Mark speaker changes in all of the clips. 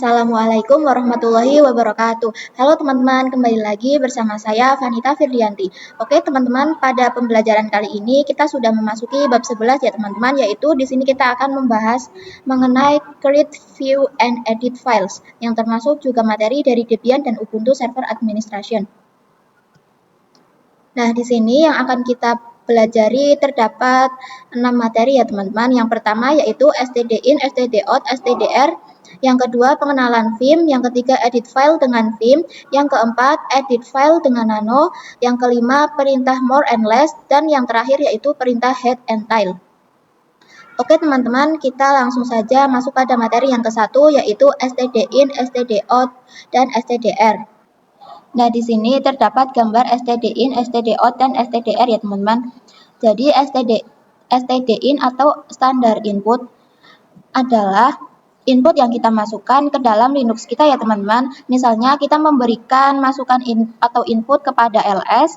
Speaker 1: Assalamualaikum warahmatullahi wabarakatuh. Halo teman-teman, kembali lagi bersama saya Vanita Firdianti. Oke teman-teman, pada pembelajaran kali ini kita sudah memasuki bab 11 ya teman-teman, yaitu di sini kita akan membahas mengenai create, view, and edit files, yang termasuk juga materi dari Debian dan Ubuntu Server Administration. Nah, di sini yang akan kita pelajari terdapat 6 materi ya teman-teman. Yang pertama yaitu stdin, stdout, stdr. Yang kedua pengenalan Vim. Yang ketiga edit file dengan Vim. Yang keempat edit file dengan Nano. Yang kelima perintah more and less. Dan yang terakhir yaitu perintah head and tail. Oke teman-teman, kita langsung saja masuk pada materi yang ke-1 yaitu stdin, stdout, dan stdr. Nah, di sini terdapat gambar stdin, stdout, dan stdr ya teman-teman. Jadi stdin atau standar input adalah input yang kita masukkan ke dalam Linux kita ya teman-teman. Misalnya kita memberikan masukan atau input kepada ls.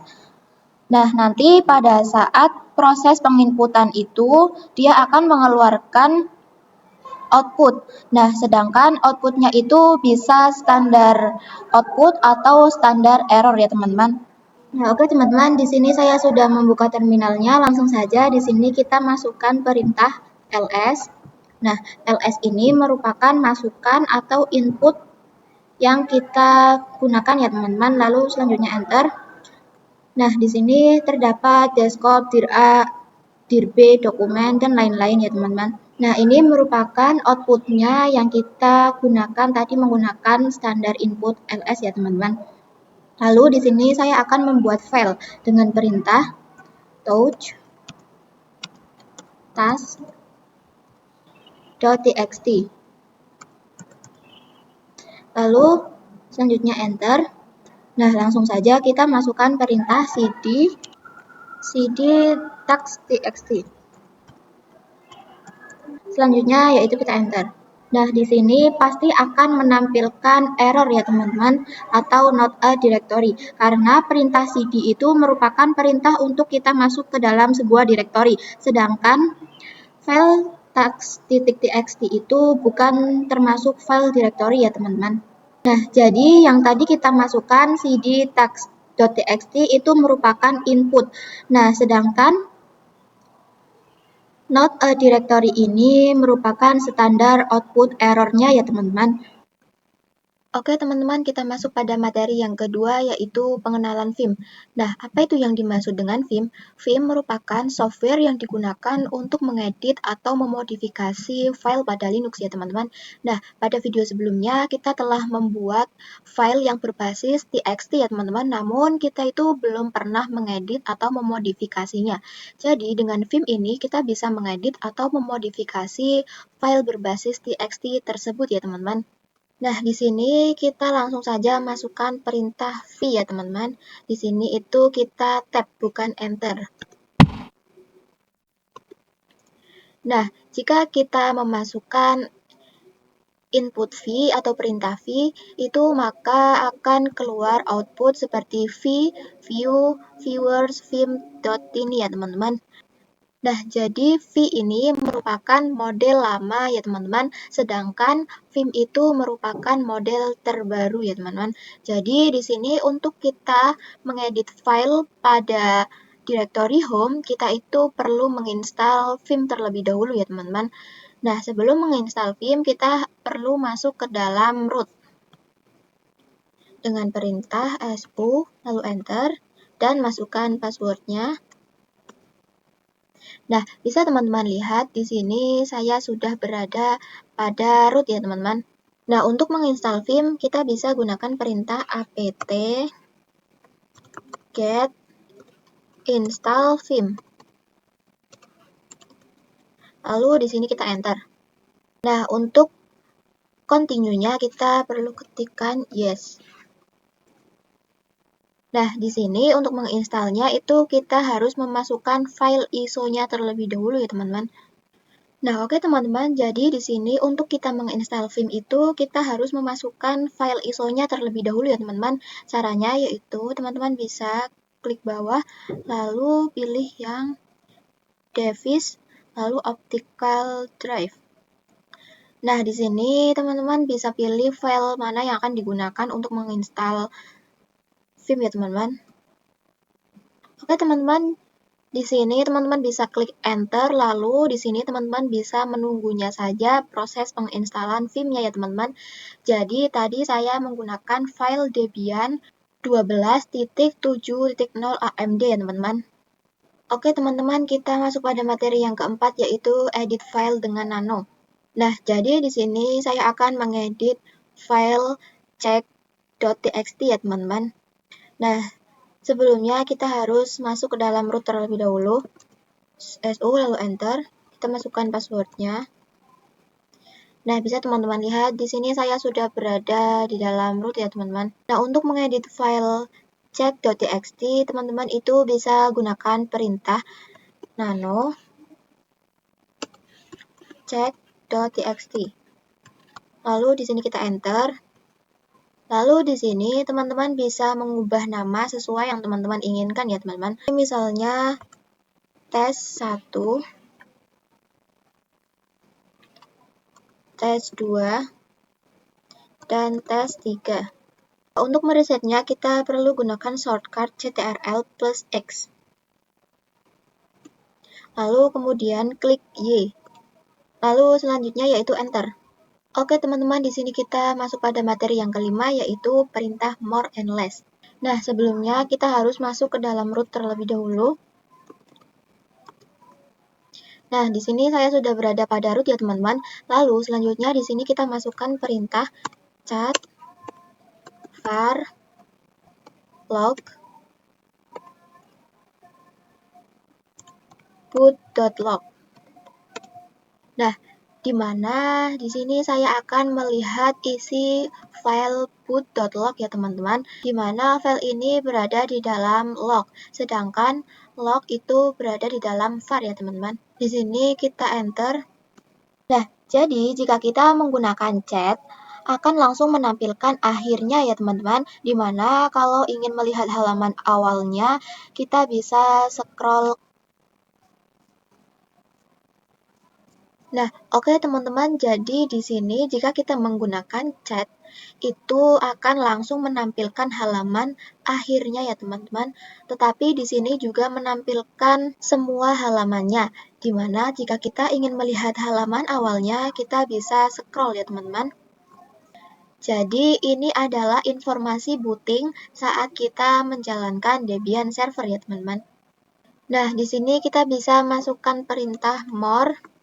Speaker 1: Nah, nanti pada saat proses penginputan itu dia akan mengeluarkan output. Nah, sedangkan outputnya itu bisa standar output atau standar error ya teman-teman. Nah, oke teman-teman, di sini saya sudah membuka terminalnya. Langsung saja di sini kita masukkan perintah ls. Nah, ls ini merupakan masukan atau input yang kita gunakan ya teman-teman. Lalu selanjutnya enter. Nah, di sini terdapat desktop, dir A, dir B, dokumen, dan lain-lain ya teman-teman. Nah, ini merupakan outputnya yang kita gunakan tadi menggunakan standar input ls ya teman-teman. Lalu di sini saya akan membuat file dengan perintah touch task.txt. Lalu selanjutnya enter. Nah, langsung saja kita masukkan perintah cd task.txt. Selanjutnya yaitu kita enter. Nah, di sini pasti akan menampilkan error ya teman-teman, atau not a directory, karena perintah cd itu merupakan perintah untuk kita masuk ke dalam sebuah directory, sedangkan file task.txt itu bukan termasuk file directory ya teman-teman. Nah, jadi yang tadi kita masukkan cd task.txt itu merupakan input. Nah, sedangkan not a directory ini merupakan standar output error-nya ya teman-teman. Oke teman-teman, kita masuk pada materi yang kedua yaitu pengenalan Vim. Nah, apa itu yang dimaksud dengan Vim? Vim merupakan software yang digunakan untuk mengedit atau memodifikasi file pada Linux ya teman-teman. Nah, pada video sebelumnya kita telah membuat file yang berbasis txt ya teman-teman, namun kita itu belum pernah mengedit atau memodifikasinya. Jadi dengan Vim ini kita bisa mengedit atau memodifikasi file berbasis txt tersebut ya teman-teman. Nah, di sini kita langsung saja masukkan perintah v ya teman-teman. Di sini itu kita tab bukan enter. Nah, jika kita memasukkan input v atau perintah v itu maka akan keluar output seperti v, view, viewers, vim.ini ya teman-teman. Nah, jadi V ini merupakan model lama ya teman-teman, sedangkan Vim itu merupakan model terbaru ya teman-teman. Jadi di sini untuk kita mengedit file pada directory home, kita itu perlu menginstal Vim terlebih dahulu ya teman-teman. Nah, sebelum menginstal Vim, kita perlu masuk ke dalam root dengan perintah su, lalu enter, dan masukkan passwordnya. Nah, bisa teman-teman lihat di sini saya sudah berada pada root ya teman-teman. Nah, untuk menginstal Vim kita bisa gunakan perintah apt get install Vim. Lalu di sini kita enter. Nah, untuk continue-nya kita perlu ketikkan yes. Nah, di sini untuk menginstalnya itu kita harus memasukkan file ISO-nya terlebih dahulu ya teman-teman. Nah, oke teman-teman, jadi di sini untuk kita menginstal Vim itu kita harus memasukkan file ISO-nya terlebih dahulu ya teman-teman. Caranya yaitu teman-teman bisa klik bawah, lalu pilih yang device, lalu optical drive. Nah, di sini teman-teman bisa pilih file mana yang akan digunakan untuk menginstal Vim ya teman-teman. Oke teman-teman, di sini teman-teman bisa klik enter, lalu di sini teman-teman bisa menunggunya saja proses penginstalan Vim-nya ya teman-teman. Jadi tadi saya menggunakan file Debian 12.7.0 AMD ya teman-teman. Oke teman-teman, kita masuk pada materi yang keempat yaitu edit file dengan nano. Nah, jadi di sini saya akan mengedit file check.txt ya teman-teman. Nah, sebelumnya kita harus masuk ke dalam root terlebih dahulu. SU lalu enter. Kita masukkan passwordnya. Nah, bisa teman-teman lihat di sini saya sudah berada di dalam root ya teman-teman. Nah, untuk mengedit file check.txt, teman-teman itu bisa gunakan perintah nano check.txt. Lalu di sini kita enter. Lalu di sini teman-teman bisa mengubah nama sesuai yang teman-teman inginkan ya teman-teman. Misalnya tes 1, tes 2, dan tes 3. Untuk meresetnya kita perlu gunakan shortcut CTRL plus X. Lalu kemudian klik Y. Lalu selanjutnya yaitu enter. Oke teman-teman, di sini kita masuk pada materi yang kelima yaitu perintah more and less. Nah, sebelumnya kita harus masuk ke dalam root terlebih dahulu. Nah, di sini saya sudah berada pada root ya teman-teman. Lalu selanjutnya di sini kita masukkan perintah cat var log boot.log. Nah, di mana di sini saya akan melihat isi file boot.log ya teman-teman, di mana file ini berada di dalam log, sedangkan log itu berada di dalam var ya teman-teman. Di sini kita enter. Nah, jadi jika kita menggunakan chat, akan langsung menampilkan akhirnya ya teman-teman, di mana kalau ingin melihat halaman awalnya, kita bisa scroll. Nah, oke teman-teman, jadi di sini jika kita menggunakan chat, itu akan langsung menampilkan halaman akhirnya ya teman-teman. Tetapi di sini juga menampilkan semua halamannya, di mana jika kita ingin melihat halaman awalnya, kita bisa scroll ya teman-teman. Jadi ini adalah informasi booting saat kita menjalankan Debian server ya teman-teman. Nah, di sini kita bisa masukkan perintah more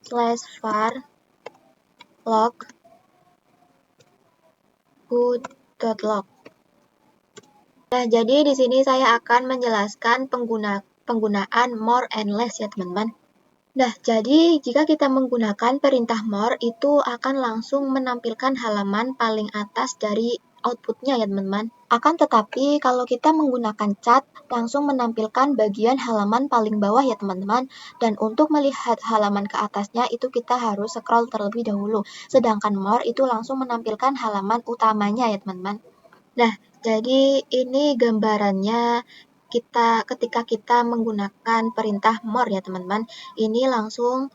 Speaker 1: /var log boot.log. Nah, jadi di sini saya akan menjelaskan penggunaan more and less ya teman-teman. Nah, jadi jika kita menggunakan perintah more itu akan langsung menampilkan halaman paling atas dari outputnya ya teman-teman. Akan tetapi kalau kita menggunakan cat langsung menampilkan bagian halaman paling bawah ya teman-teman. Dan untuk melihat halaman ke atasnya itu kita harus scroll terlebih dahulu. Sedangkan more itu langsung menampilkan halaman utamanya ya teman-teman. Nah, jadi ini gambarannya ketika kita menggunakan perintah more ya teman-teman, ini langsung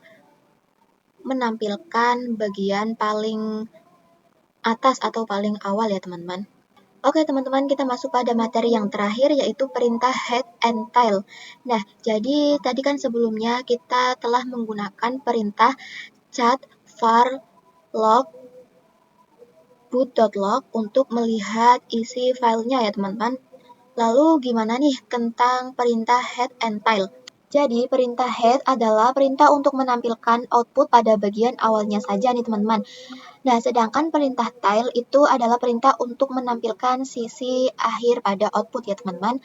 Speaker 1: menampilkan bagian paling atas atau paling awal ya teman-teman. Oke teman-teman, kita masuk pada materi yang terakhir yaitu perintah head and tail. Nah, jadi tadi kan sebelumnya kita telah menggunakan perintah cat var log boot.log untuk melihat isi filenya ya teman-teman. Lalu gimana nih tentang perintah head and tail? Jadi perintah head adalah perintah untuk menampilkan output pada bagian awalnya saja nih teman-teman. Nah, sedangkan perintah tail itu adalah perintah untuk menampilkan sisi akhir pada output ya teman-teman.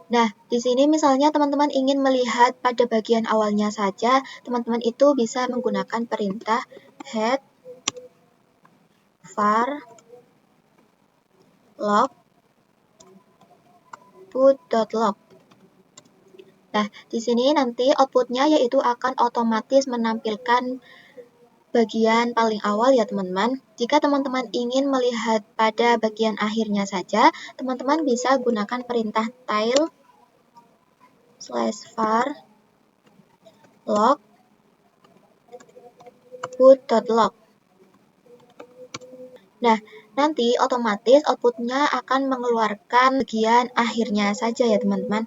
Speaker 1: Nah, di sini misalnya teman-teman ingin melihat pada bagian awalnya saja, teman-teman itu bisa menggunakan perintah head var log boot.log. Nah, di sini nanti outputnya yaitu akan otomatis menampilkan bagian paling awal ya teman-teman. Jika teman-teman ingin melihat pada bagian akhirnya saja, teman-teman bisa gunakan perintah tail /var log output.log. Nah, nanti otomatis outputnya akan mengeluarkan bagian akhirnya saja ya teman-teman.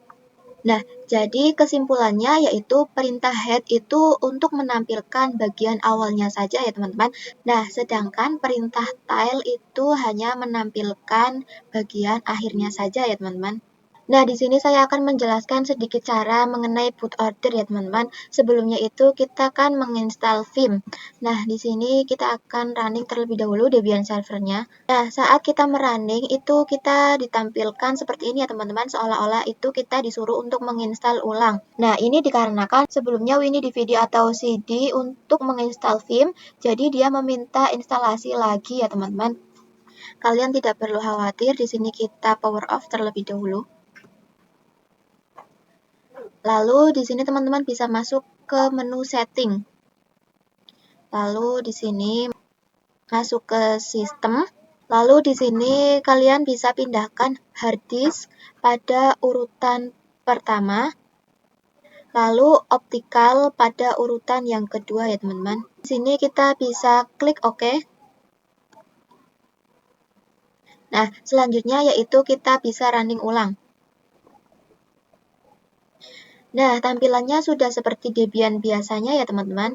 Speaker 1: Nah, jadi kesimpulannya yaitu perintah head itu untuk menampilkan bagian awalnya saja ya teman-teman. Nah, sedangkan perintah tail itu hanya menampilkan bagian akhirnya saja ya teman-teman. Nah, di sini saya akan menjelaskan sedikit cara mengenai boot order ya teman-teman. Sebelumnya itu kita kan menginstal Vim. Nah, di sini kita akan running terlebih dahulu Debian servernya. Nah, saat kita merunning itu kita ditampilkan seperti ini ya teman-teman, seolah-olah itu kita disuruh untuk menginstal ulang. Nah, ini dikarenakan sebelumnya Winnie DVD atau CD untuk menginstal Vim, jadi dia meminta instalasi lagi ya teman-teman. Kalian tidak perlu khawatir, di sini kita power off terlebih dahulu. Lalu di sini teman-teman bisa masuk ke menu setting. Lalu di sini masuk ke sistem. Lalu di sini kalian bisa pindahkan hard disk pada urutan pertama. Lalu optical pada urutan yang kedua ya teman-teman. Di sini kita bisa klik OK. Nah, selanjutnya yaitu kita bisa running ulang. Nah, tampilannya sudah seperti Debian biasanya ya teman-teman.